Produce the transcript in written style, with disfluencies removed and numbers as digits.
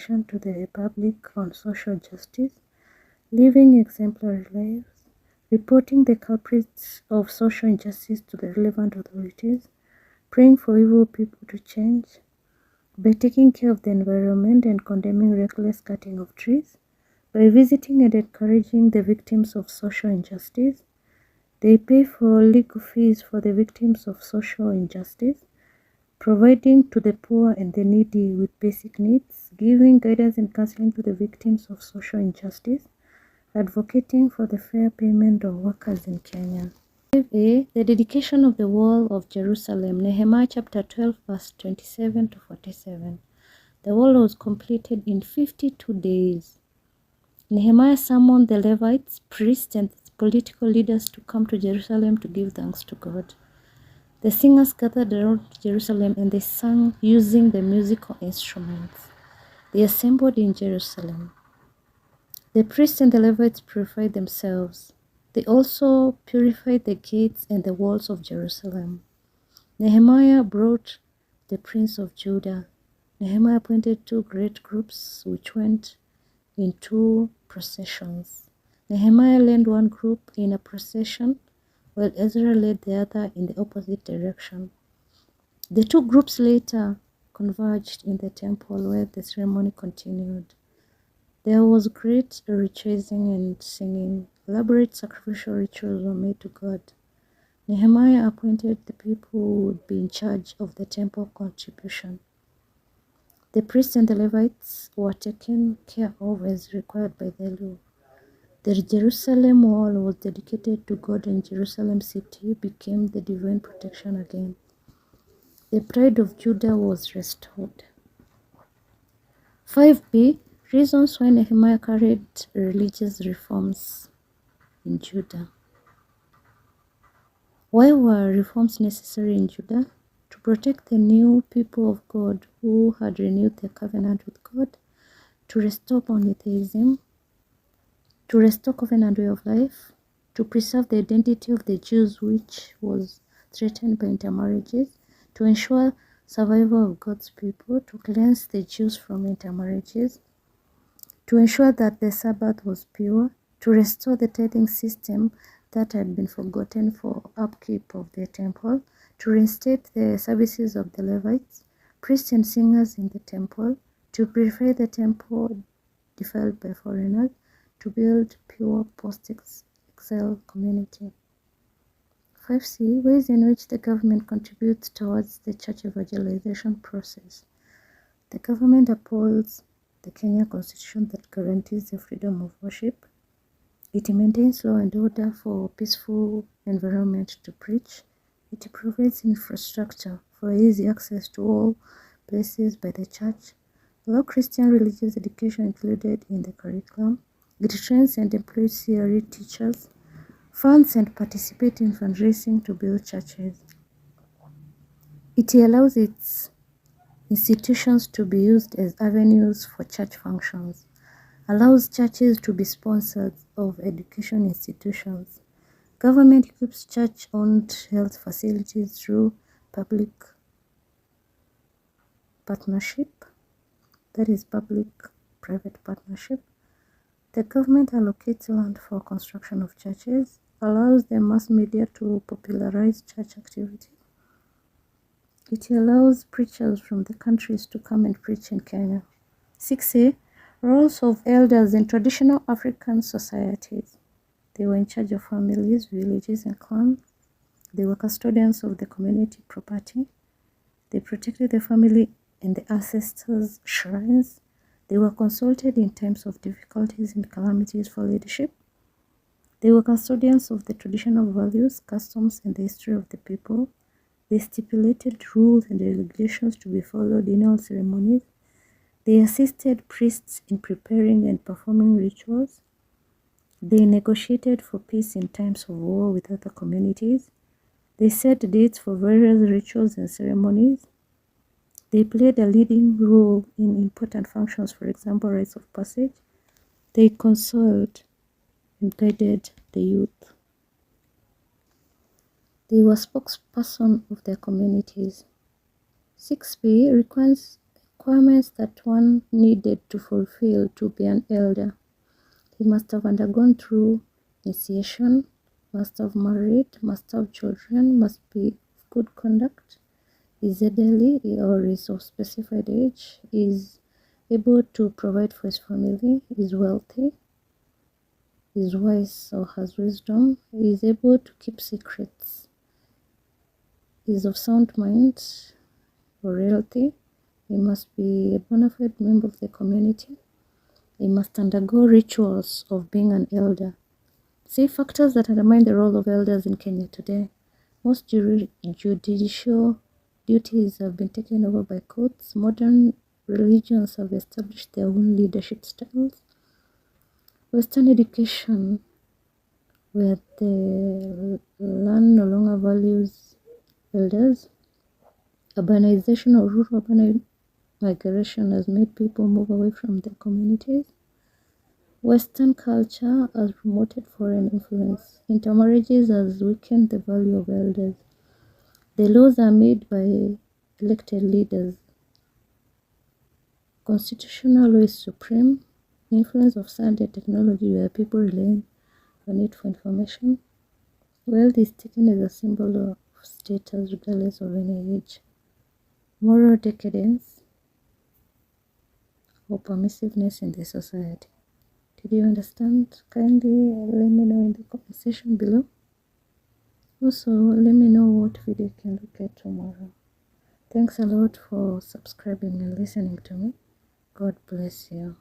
education to the public on social justice, living exemplary lives, reporting the culprits of social injustice to the relevant authorities, praying for evil people to change, by taking care of the environment and condemning reckless cutting of trees, by visiting and encouraging the victims of social injustice. They pay for legal fees for the victims of social injustice, providing to the poor and the needy with basic needs, giving guidance and counseling to the victims of social injustice, advocating for the fair payment of workers in Kenya. 5a. The dedication of the wall of Jerusalem, Nehemiah chapter 12, verse 27 to 47. The wall was completed in 52 days. Nehemiah summoned the Levites, priests, and political leaders to come to Jerusalem to give thanks to God. The singers gathered around Jerusalem and they sang using the musical instruments. They assembled in Jerusalem. The priests and the Levites purified themselves. They also purified the gates and the walls of Jerusalem. Nehemiah brought the prince of Judah. Nehemiah appointed two great groups which went in two processions. Nehemiah led one group in a procession, while Ezra led the other in the opposite direction. The two groups later converged in the temple where the ceremony continued. There was great rejoicing and singing. Elaborate sacrificial rituals were made to God. Nehemiah appointed the people who would be in charge of the temple contribution. The priests and the Levites were taken care of as required by the law. The Jerusalem wall was dedicated to God, and Jerusalem city became the divine protection again. The pride of Judah was restored. 5b. Reasons why Nehemiah carried religious reforms in Judah. Why were reforms necessary in Judah? To protect the new people of God who had renewed their covenant with God, to restore monotheism, to restore covenant way of life, to preserve the identity of the Jews which was threatened by intermarriages, to ensure survival of God's people, to cleanse the Jews from intermarriages, to ensure that the Sabbath was pure, to restore the tithing system that had been forgotten for upkeep of the temple, to reinstate the services of the Levites, priests and singers in the temple, to purify the temple defiled by foreigners, to build pure post-exile community. 5c. Ways in which the government contributes towards the church evangelization process. The government upholds the Kenya Constitution that guarantees the freedom of worship. It maintains law and order for peaceful environment to preach. It provides infrastructure for easy access to all places by the church. Allow Christian religious education included in the curriculum. It trains and employs C.R.E. teachers, funds and participates in fundraising to build churches. It allows its institutions to be used as avenues for church functions, allows churches to be sponsors of education institutions. Government equips church-owned health facilities through public-private partnership. The government allocates land for construction of churches, allows the mass media to popularize church activity. It allows preachers from the countries to come and preach in Kenya. 6a. Roles of elders in traditional African societies. They were in charge of families, villages, and clans. They were custodians of the community property. They protected the family and the ancestors' shrines. They were consulted in times of difficulties and calamities for leadership. They were custodians of the traditional values, customs, and the history of the people. They stipulated rules and regulations to be followed in all ceremonies. They assisted priests in preparing and performing rituals. They negotiated for peace in times of war with other communities. They set dates for various rituals and ceremonies. They played a leading role in important functions, for example, rites of passage. They consoled and guided the youth. They were spokesperson of their communities. 6b. requirements that one needed to fulfill to be an elder. He must have undergone through initiation, must have married, must have children, must be of good conduct, is elderly or is of specified age, is able to provide for his family, is wealthy, is wise or has wisdom, is able to keep secrets, is of sound mind or healthy. He must be a bona fide member of the community. He must undergo rituals of being an elder. See factors that undermine the role of elders in Kenya today. Most judicial duties have been taken over by courts. Modern religions have established their own leadership styles. Western education, where the land no longer values elders. Urbanization or rural migration has made people move away from their communities. Western culture has promoted foreign influence. Intermarriages has weakened the value of elders. The laws are made by elected leaders. Constitutional law is supreme. Influence of science and technology where people rely on it for information. Wealth is taken as a symbol of status regardless of any age. Moral decadence or permissiveness in the society. Did you understand? Kindly let me know in the comment section below. Also, let me know what video you can look at tomorrow. Thanks a lot for subscribing and listening to me. God bless you.